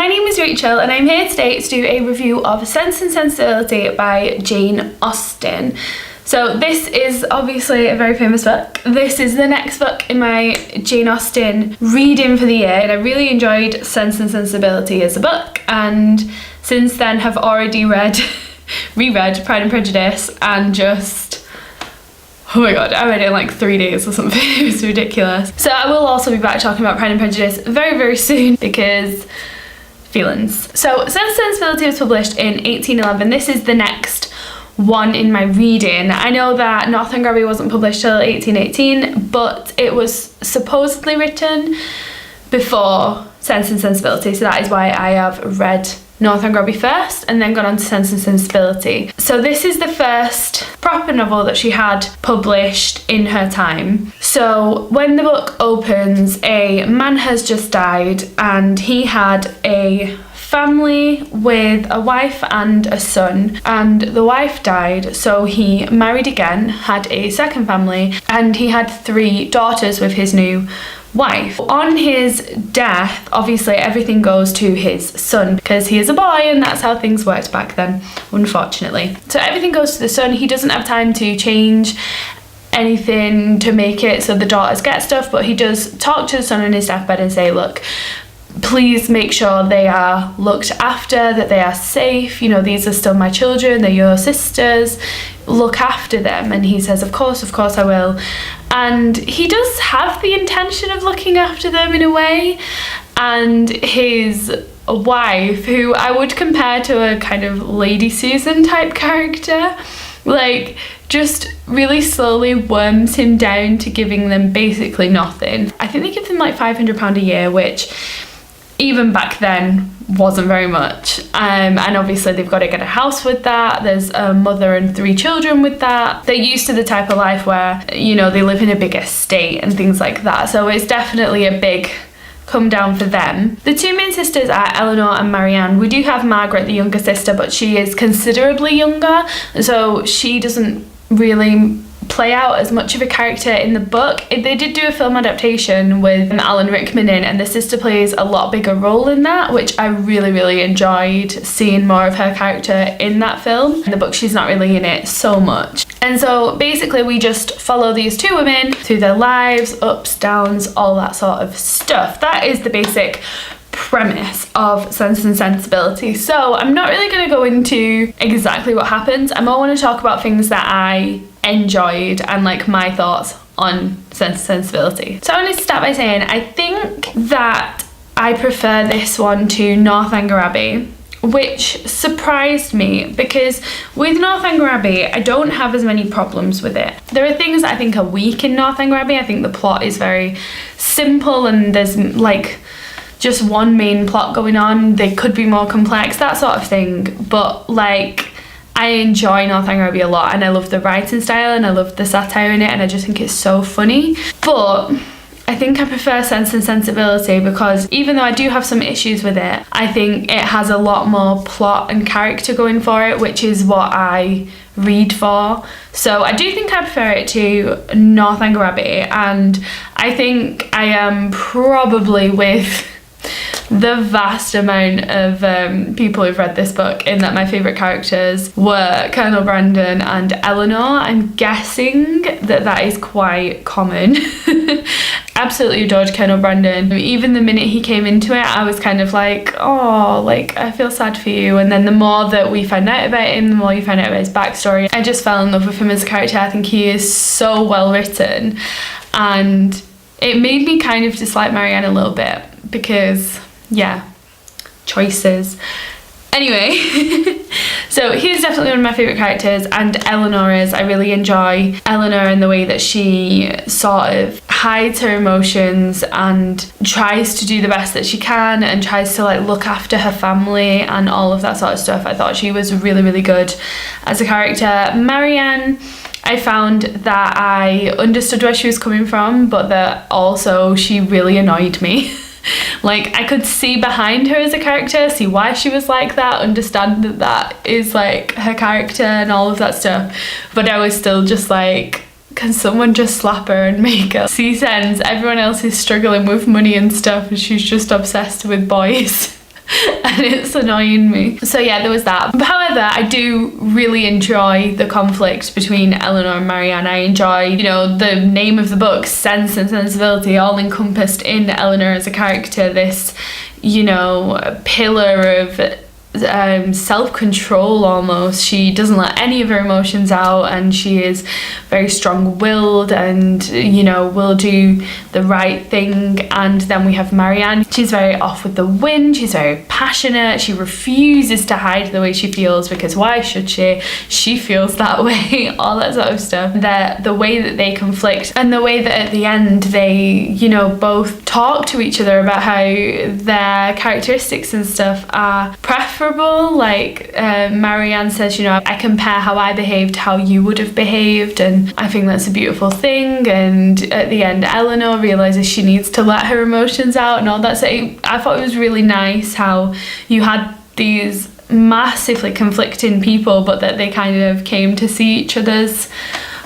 my name is Rachel and I'm here today to do a review of Sense and Sensibility by Jane Austen. So this is obviously a very famous book. This is the next book in my Jane Austen reading for the year, and I really enjoyed Sense and Sensibility as a book, and since then have already reread Pride and Prejudice, and just, oh my god, I read it in like 3 days or something. It was ridiculous. So I will also be back talking about Pride and Prejudice very, very soon because feelings. So Sense and Sensibility was published in 1811. This is the next one in my reading. I know that Northanger Abbey wasn't published till 1818, but it was supposedly written before Sense and Sensibility, so that is why I have read Northanger Abbey first and then gone on to Sense and Sensibility. So this is the first proper novel that she had published in her time. So when the book opens, a man has just died and he had a family with a wife and a son, and the wife died, so he married again, had a second family, and he had 3 daughters with his new wife. On his death, obviously everything goes to his son because he is a boy and that's how things worked back then, unfortunately. So everything goes to the son. He doesn't have time to change anything to make it so the daughters get stuff, but he does talk to the son on his deathbed and say, look, please make sure they are looked after, that they are safe, you know, these are still my children, they're your sisters, look after them. And he says, of course I will. And he does have the intention of looking after them in a way. And his wife, who I would compare to a kind of Lady Susan type character, like just really slowly worms him down to giving them basically nothing. I think they give them like £500 a year, which even back then wasn't very much, and obviously they've got to get a house with that. There's a mother and 3 children with that. They're used to the type of life where, you know, they live in a big estate and things like that, so it's definitely a big come down for them. The 2 main sisters are Eleanor and Marianne. We do have Margaret, the younger sister, but she is considerably younger, so she doesn't really play out as much of a character in the book. They did do a film adaptation with Alan Rickman in, and the sister plays a lot bigger role in that, which I really enjoyed seeing more of her character in that film. In the book she's not really in it so much. And so basically we just follow these 2 women through their lives, ups, downs, all that sort of stuff. That is the basic premise of Sense and Sensibility. So I'm not really going to go into exactly what happens. I more want to talk about things that I enjoyed and like my thoughts on Sense and Sensibility. So I want to start by saying I think that I prefer this one to Northanger Abbey, which surprised me because with Northanger Abbey I don't have as many problems with it. There are things that I think are weak in Northanger Abbey. I think the plot is very simple and there's like just one main plot going on. They could be more complex, that sort of thing, but like I enjoy Northanger Abbey a lot and I love the writing style and I love the satire in it and I just think it's so funny. But I think I prefer Sense and Sensibility because even though I do have some issues with it, I think it has a lot more plot and character going for it, which is what I read for. So I do think I prefer it to Northanger Abbey, and I think I am probably with the vast amount of people who've read this book in that my favourite characters were Colonel Brandon and Eleanor. I'm guessing that that is quite common. Absolutely adored Colonel Brandon. Even the minute he came into it, I was kind of like, oh, like I feel sad for you. And then the more that we find out about him, the more you find out about his backstory. I just fell in love with him as a character. I think he is so well written, and it made me kind of dislike Marianne a little bit because, yeah, choices. Anyway, so he's definitely one of my favourite characters, and Eleanor is. I really enjoy Eleanor and the way that she sort of hides her emotions and tries to do the best that she can and tries to like look after her family and all of that sort of stuff. I thought she was really good as a character. Marianne, I found that I understood where she was coming from, but that also she really annoyed me. Like I could see behind her as a character, see why she was like that, understand that that is like her character and all of that stuff, but I was still just like, can someone just slap her and make her see sense? Everyone else is struggling with money and stuff and she's just obsessed with boys. and it's annoying me. So yeah, there was that. But however, I do really enjoy the conflict between Eleanor and Marianne. I enjoy, you know, the name of the book, Sense and Sensibility, all encompassed in Eleanor as a character, this, you know, pillar of self-control almost. She doesn't let any of her emotions out, and she is very strong-willed and, you know, will do the right thing. And then we have Marianne. She's very off with the wind. She's very passionate. She refuses to hide the way she feels, because why should she? She feels that way. All that sort of stuff. The way that they conflict, and the way that at the end they, you know, both talk to each other about how their characteristics and stuff are preferable. Like Marianne says, you know, I compare how I behaved to how you would have behaved, and I think that's a beautiful thing. And at the end, Eleanor realizes she needs to let her emotions out and all that. So I thought it was really nice how you had these massively conflicting people, but that they kind of came to see each other's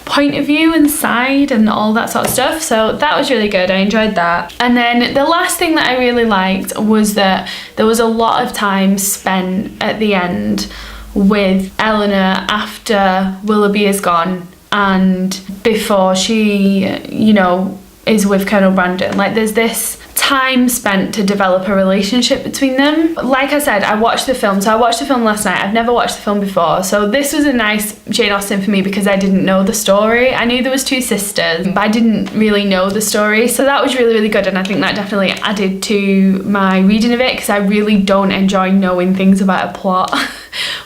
point of view and side and all that sort of stuff. So that was really good. I enjoyed that. And then the last thing that I really liked was that there was a lot of time spent at the end with Eleanor after Willoughby is gone and before she, you know, is with Colonel Brandon. Like, there's this time spent to develop a relationship between them. Like I said, I watched the film. So I watched the film last night. I've never watched the film before. So this was a nice Jane Austen for me because I didn't know the story. I knew there was two sisters, but I didn't really know the story. So that was really, really good. And I think that definitely added to my reading of it, because I really don't enjoy knowing things about a plot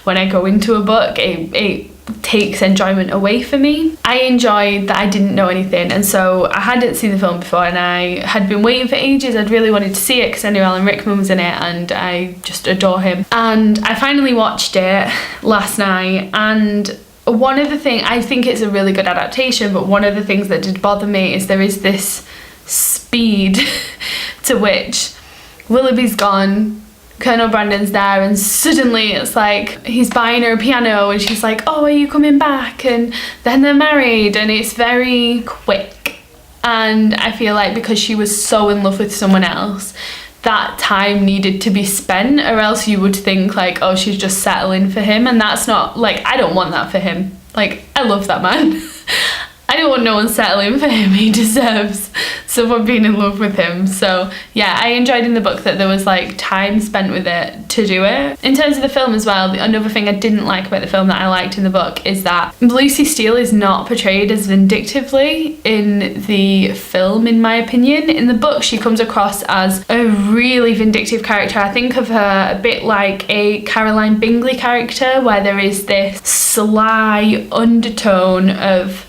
when I go into a book. It takes enjoyment away for me. I enjoyed that I didn't know anything, and so I hadn't seen the film before, and I had been waiting for ages. I'd really wanted to see it because I knew Alan Rickman was in it and I just adore him. And I finally watched it last night, and one of the things, I think it's a really good adaptation, but one of the things that did bother me is there is this speed to which Willoughby's gone, Colonel Brandon's there, and suddenly it's like he's buying her a piano and she's like, oh, are you coming back? And then they're married, and it's very quick. And I feel like because she was so in love with someone else, that time needed to be spent, or else you would think like, oh, she's just settling for him. And that's not, like, I don't want that for him. Like, I love that man. I don't want no one settling for him. He deserves someone being in love with him. So yeah, I enjoyed in the book that there was like time spent with it to do it. In terms of the film as well, another thing I didn't like about the film that I liked in the book is that Lucy Steele is not portrayed as vindictively in the film, in my opinion. In the book, she comes across as a really vindictive character. I think of her a bit like a Caroline Bingley character, where there is this sly undertone of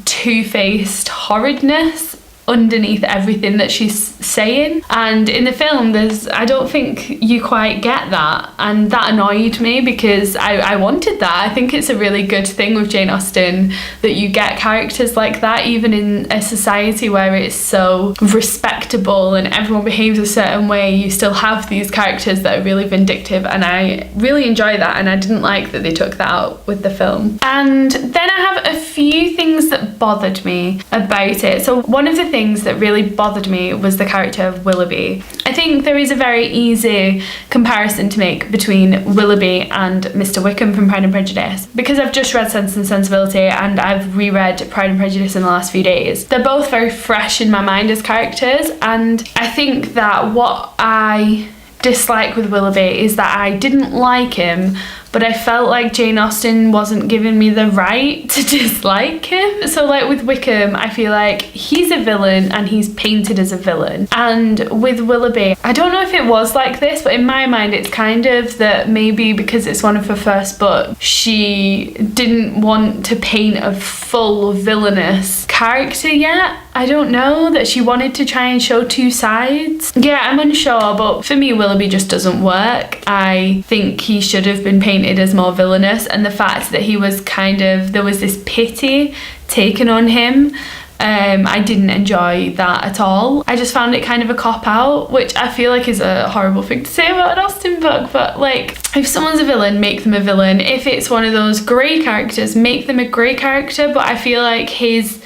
two-faced horridness underneath everything that she's saying. And in the film, I don't think you quite get that, and that annoyed me because I wanted that. I think it's a really good thing with Jane Austen that you get characters like that, even in a society where it's so respectable and everyone behaves a certain way. You still have these characters that are really vindictive, and I really enjoy that, and I didn't like that they took that out with the film. And then I have a few things that bothered me about it. So one of the things that really bothered me was the character of Willoughby. I think there is a very easy comparison to make between Willoughby and Mr. Wickham from Pride and Prejudice. Because I've just read Sense and Sensibility and I've reread Pride and Prejudice in the last few days, they're both very fresh in my mind as characters, and I think that what I dislike with Willoughby is that I didn't like him, but I felt like Jane Austen wasn't giving me the right to dislike him. So like with Wickham, I feel like he's a villain and he's painted as a villain. And with Willoughby, I don't know if it was like this, but in my mind it's kind of that maybe because it's one of her first books, she didn't want to paint a full villainous character yet. I don't know, that she wanted to try and show two sides. Yeah, I'm unsure, but for me Willoughby just doesn't work. I think he should have been painted as more villainous, and the fact that he was there was this pity taken on him, I didn't enjoy that at all. I just found it kind of a cop-out, which I feel like is a horrible thing to say about an Austen book, but like, if someone's a villain, make them a villain. If it's one of those grey characters, make them a grey character. But I feel like his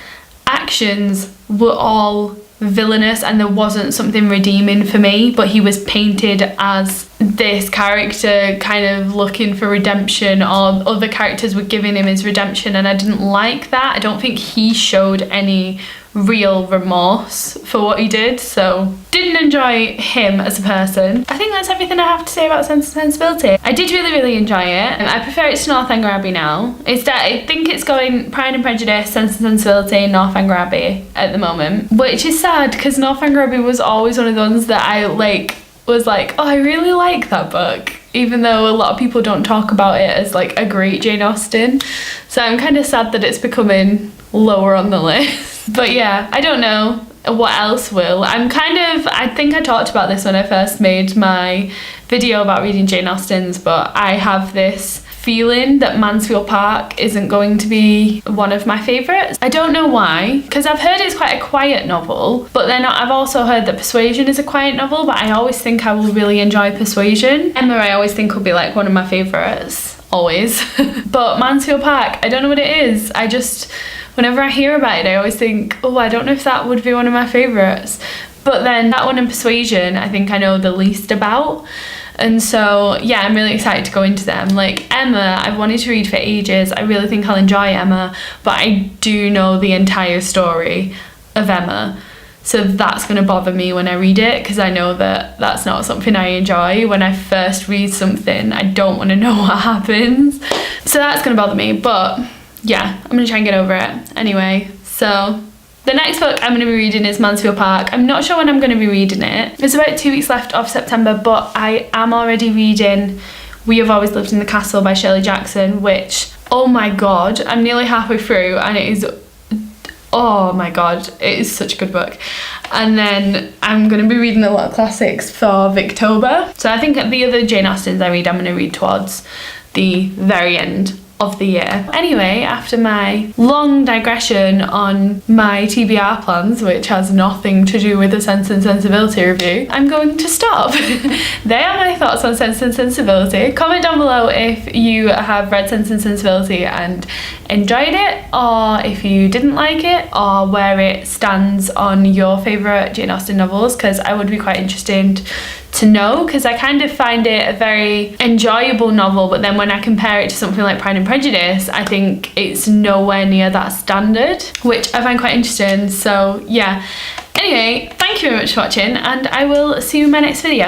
actions were all villainous and there wasn't something redeeming for me, but he was painted as this character kind of looking for redemption, or other characters were giving him his redemption, and I didn't like that. I don't think he showed any real remorse for what he did, so didn't enjoy him as a person. I think that's everything I have to say about Sense and Sensibility. I did really enjoy it, and I prefer it to Northanger Abbey now. I think it's going Pride and Prejudice, Sense and Sensibility, Northanger Abbey at the moment, which is sad because Northanger Abbey was always one of the ones that I was like, oh, I really like that book, even though a lot of people don't talk about it as like a great Jane Austen. So I'm kind of sad that it's becoming lower on the list. But yeah, I don't know what else will. I think I talked about this when I first made my video about reading Jane Austen's, but I have this feeling that Mansfield Park isn't going to be one of my favourites. I don't know why, because I've heard it's quite a quiet novel, but then I've also heard that Persuasion is a quiet novel, but I always think I will really enjoy Persuasion. Emma, I always think will be like one of my favourites, always. But Mansfield Park, I don't know what it is. Whenever I hear about it, I always think, oh, I don't know if that would be one of my favourites. But then that one and Persuasion, I think I know the least about. And so, yeah, I'm really excited to go into them. Like Emma, I've wanted to read for ages. I really think I'll enjoy Emma, but I do know the entire story of Emma. So that's going to bother me when I read it, because I know that that's not something I enjoy. When I first read something, I don't want to know what happens. So that's going to bother me, but yeah, I'm going to try and get over it. Anyway, so the next book I'm going to be reading is Mansfield Park. I'm not sure when I'm going to be reading it. There's about 2 weeks left of September, but I am already reading We Have Always Lived in the Castle by Shirley Jackson, which, oh my god, I'm nearly halfway through, and it is, oh my god, it is such a good book. And then I'm going to be reading a lot of classics for Victober. So I think the other Jane Austens I read, I'm going to read towards the very end of the year. Anyway, after my long digression on my TBR plans, which has nothing to do with the Sense and Sensibility review, I'm going to stop. They are my thoughts on Sense and Sensibility. Comment down below if you have read Sense and Sensibility and enjoyed it, or if you didn't like it, or where it stands on your favourite Jane Austen novels, because I would be quite interested to know, because I kind of find it a very enjoyable novel, but then when I compare it to something like Pride and Prejudice, I think it's nowhere near that standard, which I find quite interesting. So yeah, anyway, thank you very much for watching, and I will see you in my next video.